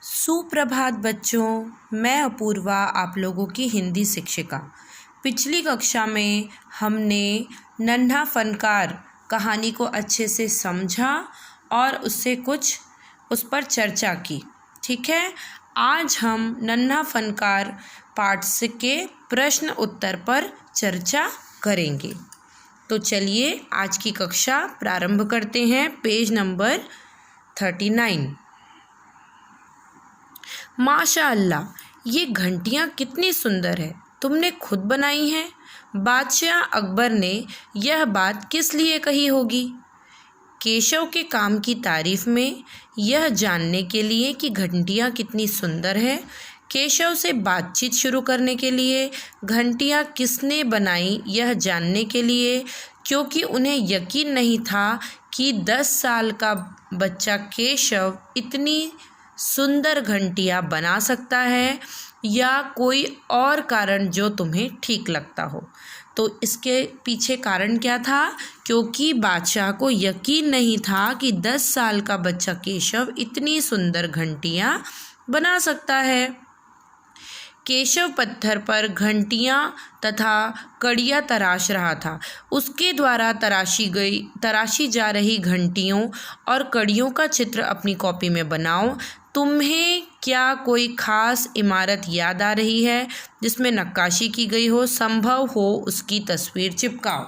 सुप्रभात बच्चों, मैं अपूर्वा आप लोगों की हिंदी शिक्षिका। पिछली कक्षा में हमने नन्हा फनकार कहानी को अच्छे से समझा और उससे कुछ उस पर चर्चा की। ठीक है, आज हम नन्हा फनकार पाठ के प्रश्न उत्तर पर चर्चा करेंगे। तो चलिए आज की कक्षा प्रारंभ करते हैं। Page number 39। माशाअल्लाह, ये घंटियाँ कितनी सुंदर है, तुमने खुद बनाई हैं। बादशाह अकबर ने यह बात किस लिए कही होगी? केशव के काम की तारीफ में, यह जानने के लिए कि घंटियाँ कितनी सुंदर है। केशव से बातचीत शुरू करने के लिए, घंटियाँ किसने बनाई यह जानने के लिए, क्योंकि उन्हें यकीन नहीं था कि 10 साल का बच्चा केशव इतनी सुंदर घंटियाँ बना सकता है, या कोई और कारण जो तुम्हें ठीक लगता हो। तो इसके पीछे कारण क्या था? क्योंकि बादशाह को यकीन नहीं था कि 10 साल का बच्चा केशव इतनी सुंदर घंटियाँ बना सकता है। केशव पत्थर पर घंटियाँ तथा कड़ियाँ तराश रहा था। उसके द्वारा तराशी जा रही घंटियों और कड़ियों का चित्र अपनी कॉपी में बनाओ। तुम्हें क्या कोई ख़ास इमारत याद आ रही है जिसमें नक्काशी की गई हो? संभव हो उसकी तस्वीर चिपकाओ।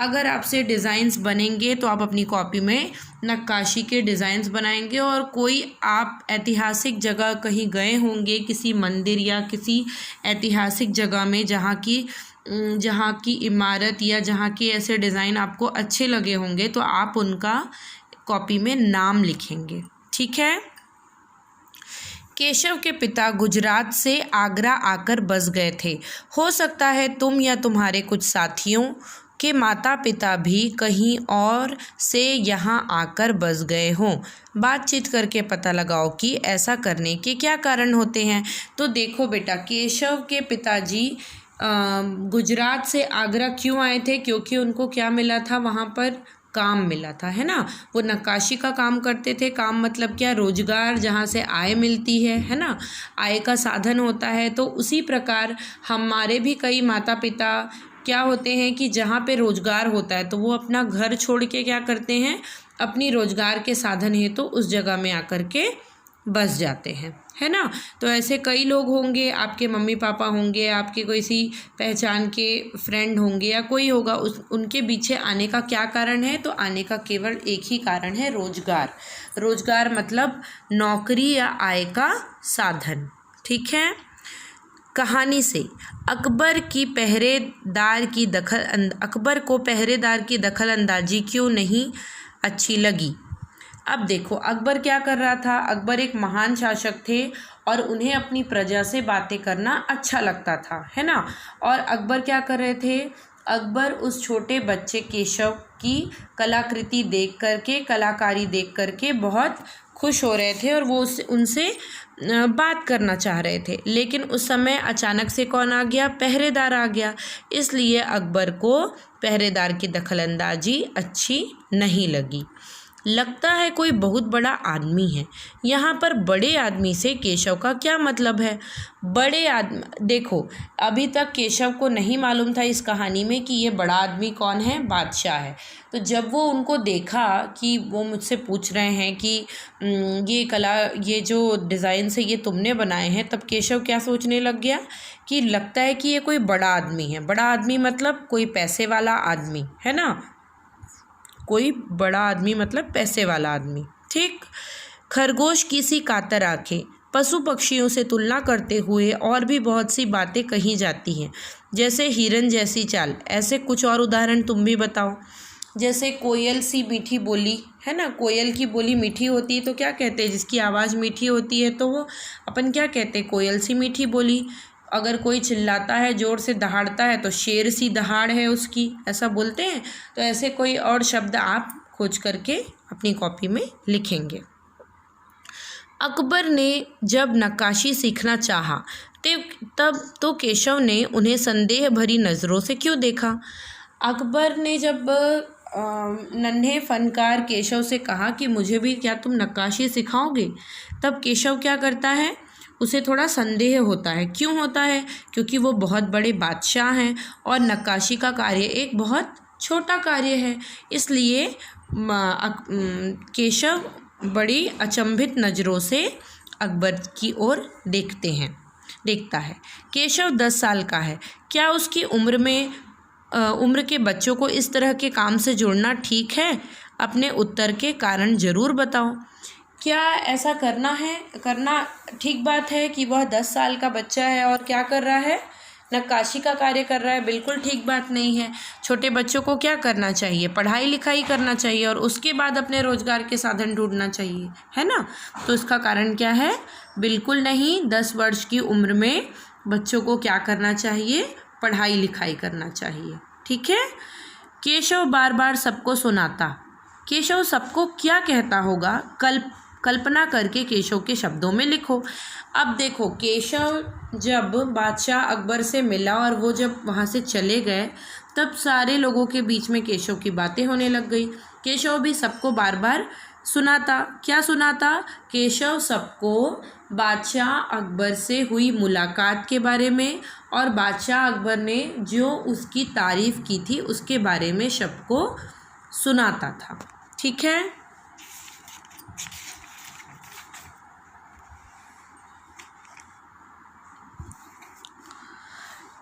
अगर आपसे डिज़ाइंस बनेंगे तो आप अपनी कॉपी में नक्काशी के डिज़ाइंस बनाएंगे, और कोई आप ऐतिहासिक जगह कहीं गए होंगे, किसी मंदिर या किसी ऐतिहासिक जगह में जहाँ की इमारत या जहाँ के ऐसे डिज़ाइन आपको अच्छे लगे होंगे, तो आप उनका कॉपी में नाम लिखेंगे। ठीक है। केशव के पिता गुजरात से आगरा आकर बस गए थे। हो सकता है तुम या तुम्हारे कुछ साथियों के माता पिता भी कहीं और से यहाँ आकर बस गए हों। बातचीत करके पता लगाओ कि ऐसा करने के क्या कारण होते हैं। तो देखो बेटा, केशव के पिताजी गुजरात से आगरा क्यों आए थे? क्योंकि उनको क्या मिला था? वहाँ पर काम मिला था, है ना। वो नक्काशी का काम करते थे। काम मतलब क्या? रोजगार, जहाँ से आय मिलती है ना, आय का साधन होता है। तो उसी प्रकार हमारे भी कई माता पिता क्या होते हैं कि जहाँ पे रोजगार होता है तो वो अपना घर छोड़ के क्या करते हैं, अपनी रोजगार के साधन हेतु उस जगह में आकर के बस जाते हैं, है ना। तो ऐसे कई लोग होंगे, आपके मम्मी पापा होंगे, आपके कोई सी पहचान के फ्रेंड होंगे या कोई होगा, उनके पीछे आने का क्या कारण है? तो आने का केवल एक ही कारण है, रोजगार। रोजगार मतलब नौकरी या आय का साधन। ठीक है। कहानी से अकबर को पहरेदार की दखल अंदाजी क्यों नहीं अच्छी लगी? अब देखो, अकबर क्या कर रहा था? अकबर एक महान शासक थे और उन्हें अपनी प्रजा से बातें करना अच्छा लगता था, है ना। और अकबर क्या कर रहे थे? अकबर उस छोटे बच्चे केशव की कलाकृति देख करके, कलाकारी देख करके बहुत खुश हो रहे थे और वो उनसे बात करना चाह रहे थे। लेकिन उस समय अचानक से कौन आ गया? पहरेदार आ गया। इसलिए अकबर को पहरेदार की दखलंदाजी अच्छी नहीं लगी। लगता है कोई बहुत बड़ा आदमी है। यहाँ पर बड़े आदमी से केशव का क्या मतलब है? बड़े आदमी, देखो अभी तक केशव को नहीं मालूम था इस कहानी में कि ये बड़ा आदमी कौन है, बादशाह है। तो जब वो उनको देखा कि वो मुझसे पूछ रहे हैं कि ये जो डिज़ाइन है ये तुमने बनाए हैं, तब केशव क्या सोचने लग गया कि लगता है कि ये कोई बड़ा आदमी है। बड़ा आदमी मतलब कोई पैसे वाला आदमी, है ना। कोई बड़ा आदमी मतलब पैसे वाला आदमी। ठीक। खरगोश की सी कातर आंखें, पशु पक्षियों से तुलना करते हुए और भी बहुत सी बातें कही जाती हैं, जैसे हिरन जैसी चाल। ऐसे कुछ और उदाहरण तुम भी बताओ। जैसे कोयल सी मीठी बोली, है ना। कोयल की बोली मीठी होती है तो क्या कहते हैं? जिसकी आवाज़ मीठी होती है तो वो अपन क्या कहते हैं? कोयल सी मीठी बोली। अगर कोई चिल्लाता है, ज़ोर से दहाड़ता है, तो शेर सी दहाड़ है उसकी, ऐसा बोलते हैं। तो ऐसे कोई और शब्द आप खोज करके अपनी कॉपी में लिखेंगे। अकबर ने जब नक्काशी सीखना चाहा तब तो केशव ने उन्हें संदेह भरी नज़रों से क्यों देखा? अकबर ने जब नन्हे फनकार केशव से कहा कि मुझे भी क्या तुम नक्काशी सिखाओगे। तब केशव क्या करता है, उसे थोड़ा संदेह होता है। क्यों होता है? क्योंकि वो बहुत बड़े बादशाह हैं और नक्काशी का कार्य एक बहुत छोटा कार्य है। इसलिए केशव बड़ी अचंभित नज़रों से अकबर की ओर देखता है। केशव 10 साल का है। क्या उसकी उम्र के बच्चों को इस तरह के काम से जोड़ना ठीक है? अपने उत्तर के कारण ज़रूर बताओ। क्या ऐसा करना ठीक बात है कि वह 10 साल का बच्चा है और क्या कर रहा है? नक्काशी का कार्य कर रहा है। बिल्कुल ठीक बात नहीं है। छोटे बच्चों को क्या करना चाहिए? पढ़ाई लिखाई करना चाहिए और उसके बाद अपने रोजगार के साधन ढूंढना चाहिए, है ना। तो इसका कारण क्या है? बिल्कुल नहीं। 10 वर्ष की उम्र में बच्चों को क्या करना चाहिए? पढ़ाई लिखाई करना चाहिए। ठीक है। केशव बार बार सबको सुनाता। केशव सबको क्या कहता होगा? कल्पना करके केशव के शब्दों में लिखो। अब देखो, केशव जब बादशाह अकबर से मिला और वो जब वहाँ से चले गए, तब सारे लोगों के बीच में केशव की बातें होने लग गई। केशव भी सबको बार बार सुनाता। क्या सुनाता? केशव सबको बादशाह अकबर से हुई मुलाकात के बारे में और बादशाह अकबर ने जो उसकी तारीफ़ की थी उसके बारे में सबको सुनाता था। ठीक है।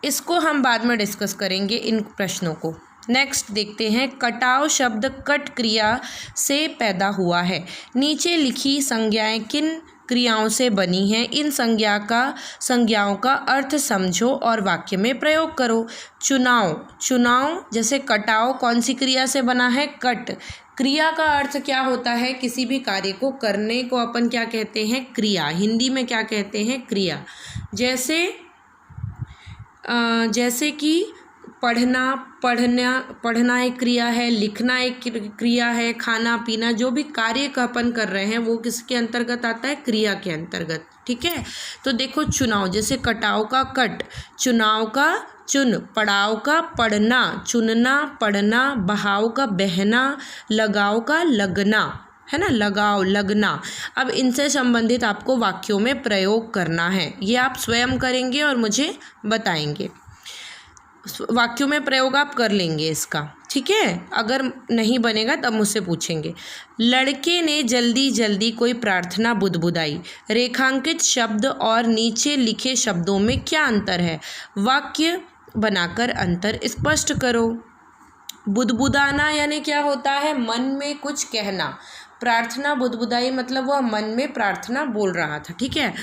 इसको हम बाद में डिस्कस करेंगे, इन प्रश्नों को। नेक्स्ट देखते हैं। कटाव शब्द कट क्रिया से पैदा हुआ है। नीचे लिखी संज्ञाएं किन क्रियाओं से बनी हैं? इन संज्ञाओं का अर्थ समझो और वाक्य में प्रयोग करो। चुनाव जैसे कटाव कौन सी क्रिया से बना है? कट। क्रिया का अर्थ क्या होता है? किसी भी कार्य को करने को अपन क्या कहते हैं? क्रिया। हिंदी में क्या कहते हैं? क्रिया। जैसे कि पढ़ना एक क्रिया है, लिखना एक क्रिया है, खाना पीना, जो भी कार्य का अपन कर रहे हैं वो किसके अंतर्गत आता है? क्रिया के अंतर्गत। ठीक है। तो देखो, चुनाव जैसे कटाव का कट, चुनाव का चुन, पड़ाव का पढ़ना, चुनना पढ़ना, बहाव का बहना, लगाव का लगना, है ना, लगाव लगना। अब इनसे संबंधित आपको वाक्यों में प्रयोग करना है। ये आप स्वयं करेंगे और मुझे बताएंगे। वाक्यों में प्रयोग आप कर लेंगे इसका। ठीक है। अगर नहीं बनेगा तब मुझसे पूछेंगे। लड़के ने जल्दी जल्दी कोई प्रार्थना बुदबुदाई। रेखांकित शब्द और नीचे लिखे शब्दों में क्या अंतर है? वाक्य बनाकर अंतर स्पष्ट करो। बुदबुदाना यानी क्या होता है? मन में कुछ कहना। प्रार्थना बुदबुदाई मतलब वह मन में प्रार्थना बोल रहा था। ठीक है।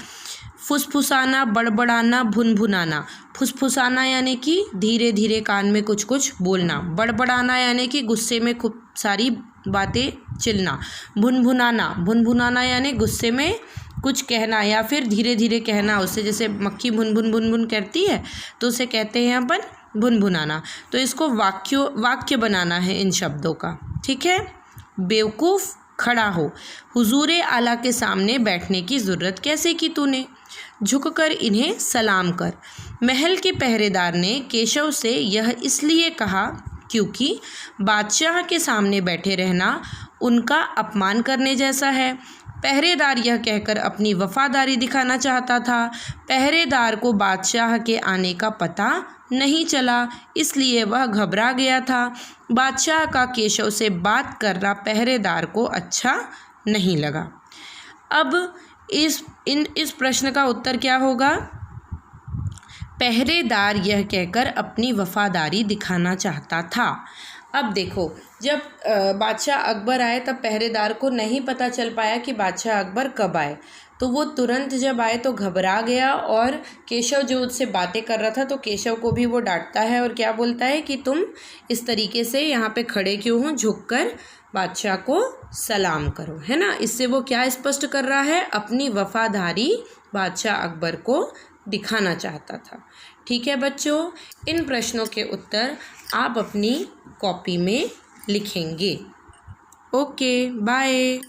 फुसफुसाना, बड़बड़ाना, भुनभुनाना। फुसफुसाना यानी कि धीरे धीरे कान में कुछ कुछ बोलना। बड़बड़ाना यानी कि गुस्से में खूब सारी बातें चिल्लाना। भुनभुनाना यानी गुस्से में कुछ कहना या फिर धीरे धीरे कहना। उससे जैसे मक्खी भुन भुन भुन भुन करती है तो उसे कहते हैं अपन भुनभुनाना। तो इसको वाक्य बनाना है इन शब्दों का। ठीक है। बेवकूफ़, खड़ा हो। हुजूरे आला के सामने बैठने की ज़रूरत कैसे की तूने? झुककर इन्हें सलाम कर। महल के पहरेदार ने केशव से यह इसलिए कहा क्योंकि बादशाह के सामने बैठे रहना उनका अपमान करने जैसा है। पहरेदार यह कहकर अपनी वफादारी दिखाना चाहता था। पहरेदार को बादशाह के आने का पता नहीं चला, इसलिए वह घबरा गया था। बादशाह का केशव से बात करना पहरेदार को अच्छा नहीं लगा। अब इस प्रश्न का उत्तर क्या होगा? पहरेदार यह कहकर अपनी वफादारी दिखाना चाहता था। अब देखो, जब बादशाह अकबर आए तब पहरेदार को नहीं पता चल पाया कि बादशाह अकबर कब आए, तो वो तुरंत जब आए तो घबरा गया और केशव जो उससे बातें कर रहा था तो केशव को भी वो डांटता है और क्या बोलता है कि तुम इस तरीके से यहाँ पे खड़े क्यों हो, झुककर बादशाह को सलाम करो, है ना। इससे वो क्या स्पष्ट कर रहा है? अपनी वफादारी बादशाह अकबर को दिखाना चाहता था। ठीक है बच्चों, इन प्रश्नों के उत्तर आप अपनी कॉपी में लिखेंगे। Okay, bye.